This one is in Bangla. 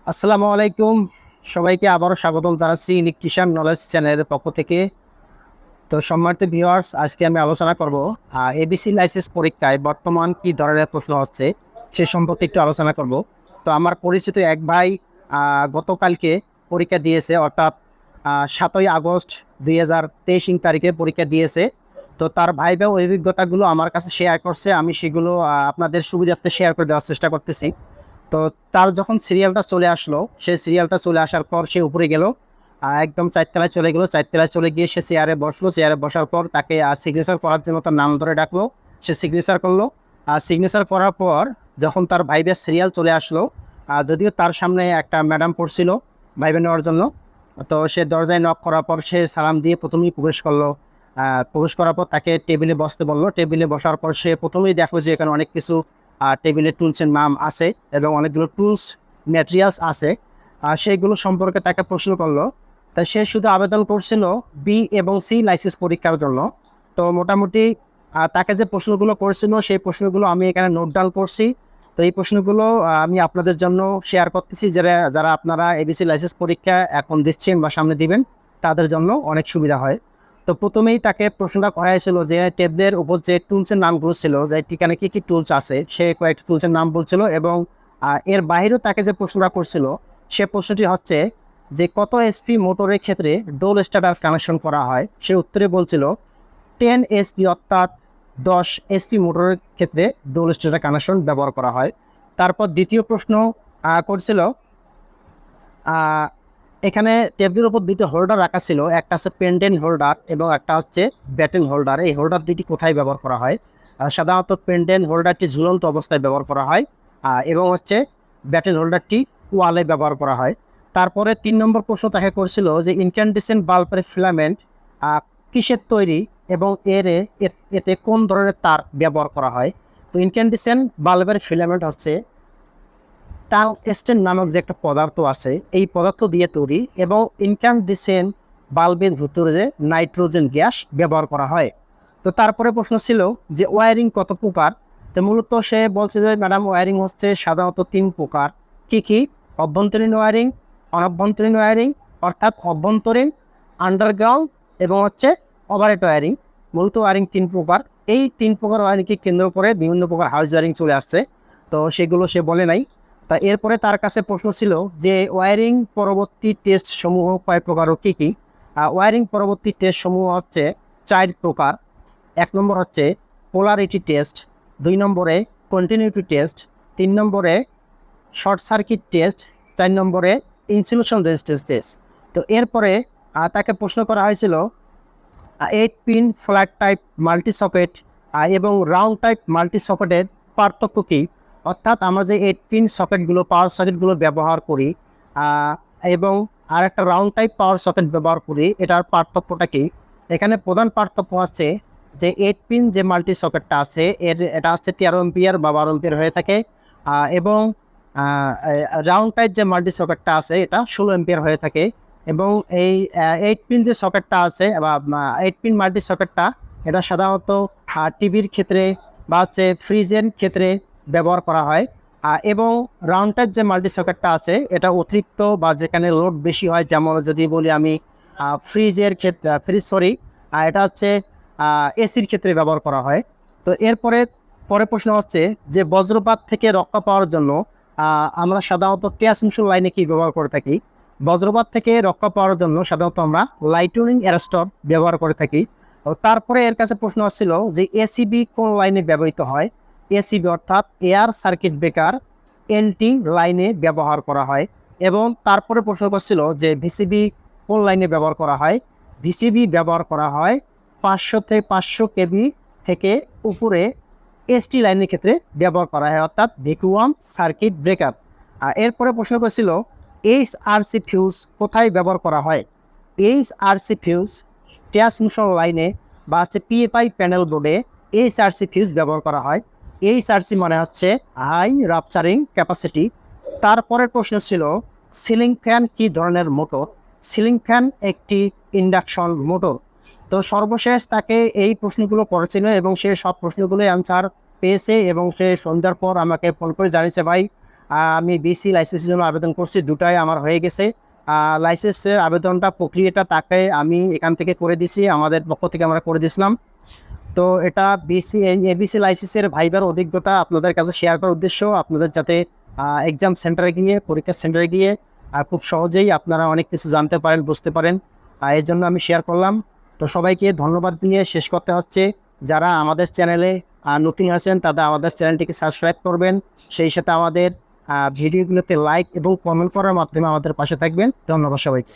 আসসালামু আলাইকুম। সবাইকে আবারও স্বাগতম জানাচ্ছি ইলেকট্রিশিয়ান নলেজ চ্যানেলের পক্ষ থেকে। তো সম্মানিত ভিউয়ার্স, আজকে আমি আলোচনা করব এবিসি লাইসেন্স পরীক্ষায় বর্তমান কি ধরনের প্রশ্ন হচ্ছে সে সম্পর্কে একটু আলোচনা করব। তো আমার পরিচিত এক ভাই গতকালকে পরীক্ষা দিয়েছে, অর্থাৎ 7ই আগস্ট 2023 তারিখে পরীক্ষা দিয়েছে। তো তার ভাইবা অভিজ্ঞতাগুলো আমার কাছে শেয়ার করছে, আমি সেগুলো আপনাদের সুবিধার্থে শেয়ার করে দেওয়ার চেষ্টা করতেছি। তো তার যখন সিরিয়ালটা চলে আসলো, সেই সিরিয়ালটা চলে আসার পর সে উপরে গেল, একদম চারতলায় চলে গেল। চারতলায় চলে গিয়ে সে চেয়ারে বসলো। চেয়ারে বসার পর তাকে সিগনেচার করার জন্য তার নাম ধরে ডাকলো। সে সিগনেচার করলো। সিগনেচার করার পর যখন তার ভাইবের সিরিয়াল চলে আসলো, যদিও তার সামনে একটা ম্যাডাম পড়ছিল ভাইবে নেওয়ার জন্য, তো সে দরজায় নক করার পর সে সালাম দিয়ে প্রথমেই প্রবেশ করলো। প্রবেশ করার পর তাকে টেবিলে বসতে বললো। টেবিলে বসার পর সে প্রথমেই দেখলো যে এখানে অনেক কিছু টেবিলে টুলসের নাম আছে এবং অনেকগুলো টুলস ম্যাটেরিয়ালস আছে। সেইগুলো সম্পর্কে তাকে প্রশ্ন করলো। তা সে শুধু আবেদন করছিল বি এবং সি লাইসেন্স পরীক্ষার জন্য। তো মোটামুটি তাকে যে প্রশ্নগুলো করছিল সেই প্রশ্নগুলো আমি এখানে নোট ডাউন করছি। তো এই প্রশ্নগুলো আমি আপনাদের জন্য শেয়ার করতেছি, যারা যারা আপনারা এবিসি লাইসেন্স পরীক্ষা এখন দিচ্ছেন বা সামনে দিবেন, তাদের জন্য অনেক সুবিধা হয়। তো প্রথমেই তাকে প্রশ্নটা করা হয়েছিল যে টেবিলের উপর যে টুলসের নামগুলো ছিল, যে ঠিকানা কী কী টুলস আছে, সে কয়েকটি টুলসের নাম বলছিল। এবং এর বাইরেও তাকে যে প্রশ্নটা করছিল, সে প্রশ্নটি হচ্ছে যে কত এসপি মোটরের ক্ষেত্রে ডোল স্টার্টার কানেকশন করা হয়। সে উত্তরে বলছিল 10 এসপি, অর্থাৎ 10 এসপি মোটরের ক্ষেত্রে ডোল স্টার্টার কানেকশন ব্যবহার করা হয়। তারপর দ্বিতীয় প্রশ্ন করছিল, এখানে টেবিলের উপর দুটো হোল্ডার রাখা ছিল, একটা হচ্ছে পেন্ডেন্ট হোল্ডার এবং একটা হচ্ছে ব্যাটেন হোল্ডার। এই হোল্ডার দুটি কোথায় ব্যবহার করা হয়? সাধারণত পেন্ডেন্ট হোল্ডারটি ঝুলন্ত অবস্থায় ব্যবহার করা হয়, এবং হচ্ছে ব্যাটেন হোল্ডারটি ওয়ালে ব্যবহার করা হয়। তারপরে 3 নম্বর প্রশ্ন তাকে করছিল যে ইনক্যান্ডেসেন্ট বাল্বের ফিলামেন্ট কিসের তৈরি এবং এতে কোন ধরনের তার ব্যবহার করা হয়? তো ইনক্যান্ডেসেন্ট বাল্বের ফিলামেন্ট হচ্ছে টাংস্টেন নামক যে একটা পদার্থ আছে, এই পদার্থ দিয়ে তৈরি। এবং ইনক্যান্ডেসেন্ট বাল্বের ভিতরে যে নাইট্রোজেন গ্যাস ব্যবহার করা হয়। তো তারপরে প্রশ্ন ছিল যে ওয়ারিং কত প্রকার? তো মূলত সে বলছে যে ম্যাডাম, ওয়ারিং হচ্ছে সাধারণত 3 প্রকার। কি কি? অভ্যন্তরীণ ওয়ারিং, অনভ্যন্তরীণ ওয়ারিং, অর্থাৎ অভ্যন্তরীণ, আন্ডারগ্রাউন্ড এবং হচ্ছে ওভারহেড ওয়ারিং। মূলত ওয়ারিং 3 প্রকার। এই 3 প্রকার ওয়ারিংকে কেন্দ্র করে বিভিন্ন প্রকার হাউস ওয়ারিং চলে আসছে, তো সেগুলো সে বলে নাই। তা এরপরে তার কাছে প্রশ্ন ছিল যে ওয়ারিং পরবর্তী টেস্ট সমূহ কয় প্রকার ও কী কী? ওয়ারিং পরবর্তী টেস্ট সমূহ হচ্ছে 4 প্রকার। 1 নম্বর হচ্ছে পোলারিটি টেস্ট, 2 নম্বরে কন্টিনিউটি টেস্ট, 3 নম্বরে শর্ট সার্কিট টেস্ট, 4 নম্বরে ইনসুলেশন রেজিস্ট্যান্স টেস্ট। তো এরপরে তাকে প্রশ্ন করা হয়েছিল 8 pin flat type multi socket এবং রাউন্ড টাইপ মাল্টি সকেটের পার্থক্য কী? অর্থাৎ আমরা যে 8 পিন সকেটগুলো, পাওয়ার সকেটগুলো ব্যবহার করি এবং আর একটা রাউন্ড টাইপ পাওয়ার সকেট ব্যবহার করি, এটার পার্থক্যটা কী? এখানে প্রধান পার্থক্য হচ্ছে যে 8 পিন যে মাল্টি সকেটটা আছে, এটা হচ্ছে 13 এম্পিয়ার বা 12 এম্পিয়ার হয়ে থাকে, এবং রাউন্ড টাইপ যে মাল্টি সকেটটা আছে এটা 16 এম্পিয়ার হয়ে থাকে। এবং এই 8 পিন যে সকেটটা আছে বা 8 পিন মাল্টি সকেটটা, এটা সাধারণত টিভির ক্ষেত্রে বা হচ্ছে ফ্রিজের ক্ষেত্রে ব্যবহার করা হয়। এবং রাউন্ড টাইপ যে মাল্টি সকেটটা আছে, এটা অতিরিক্ত বা যেখানে লোড বেশি হয়, যেমন যদি বলি আমি ফ্রিজের ক্ষেত্রে, এটা হচ্ছে এসির ক্ষেত্রে ব্যবহার করা হয়। তো পরে প্রশ্ন হচ্ছে যে বজ্রপাত থেকে রক্ষা পাওয়ার জন্য আমরা সাধারণত ট্রান্সমিশন লাইনে কি ব্যবহার করে থাকি? বজ্রপাত থেকে রক্ষা পাওয়ার জন্য সাধারণত আমরা লাইটনিং অ্যারেস্টর ব্যবহার করে থাকি। তারপরে এর কাছে প্রশ্ন আসছিল যে এসিবি কোন লাইনে ব্যবহৃত হয়? এসিবি অর্থাৎ এয়ার সার্কিট ব্রেকার এলটি লাইনে ব্যবহার করা হয়। এবং তারপরে প্রশ্ন করছিল যে ভিসিবি কোন লাইনে ব্যবহার করা হয়? ভিসিবি ব্যবহার করা হয় 500 থেকে 500 কেবি থেকে উপরে এসটি লাইনের ক্ষেত্রে ব্যবহার করা হয়, অর্থাৎ ভ্যাকুয়াম সার্কিট ব্রেকার। এরপরে প্রশ্ন করছিল এইচআরসি ফিউজ কোথায় ব্যবহার করা হয়? এইচআরসি ফিউজ ট্রান্সমিশন লাইনে বা হচ্ছে পিএফআই প্যানেল বোর্ডে এইচআরসি ফিউজ ব্যবহার করা হয়। এইচআরসি মানে হচ্ছে হাই রাপচারিং ক্যাপাসিটি। তারপরের প্রশ্ন ছিল সিলিং ফ্যান কী ধরনের মোটর? সিলিং ফ্যান একটি ইন্ডাকশন মোটর। তো সর্বশেষ তাকে এই প্রশ্নগুলো করেছিল এবং সে সব প্রশ্নগুলোই অ্যান্সার পেয়েছে এবং সে সন্ধ্যার পর আমাকে ফোন করে জানিয়েছে, ভাই আমি বিসি লাইসেন্সের জন্য আবেদন করছি, দুটাই আমার হয়ে গেছে। লাইসেন্সের আবেদনটা প্রক্রিয়াটা তাকে আমি এখান থেকে করে দিছি, আমাদের পক্ষ থেকে আমরা করে দিয়েছিলাম। তো এটা এবিসি লাইসেন্সের ভাইবার অভিজ্ঞতা আপনাদের কাছে শেয়ার করার উদ্দেশ্য, আপনাদের যাতে এক্সাম সেন্টারে গিয়ে, পরীক্ষার সেন্টারে গিয়ে খুব সহজেই আপনারা অনেক কিছু জানতে পারেন, বুঝতে পারেন। এর জন্য আমি শেয়ার করলাম। তো সবাইকে ধন্যবাদ দিয়ে শেষ করতে হচ্ছে, যারা আমাদের চ্যানেলে নতুন আছেন তারা আমাদের চ্যানেলটিকে সাবস্ক্রাইব করবেন, সেই সাথে আমাদের ভিডিওগুলোতে লাইক এবং কমেন্ট করার মাধ্যমে আমাদের পাশে থাকবেন। ধন্যবাদ সবাইকে।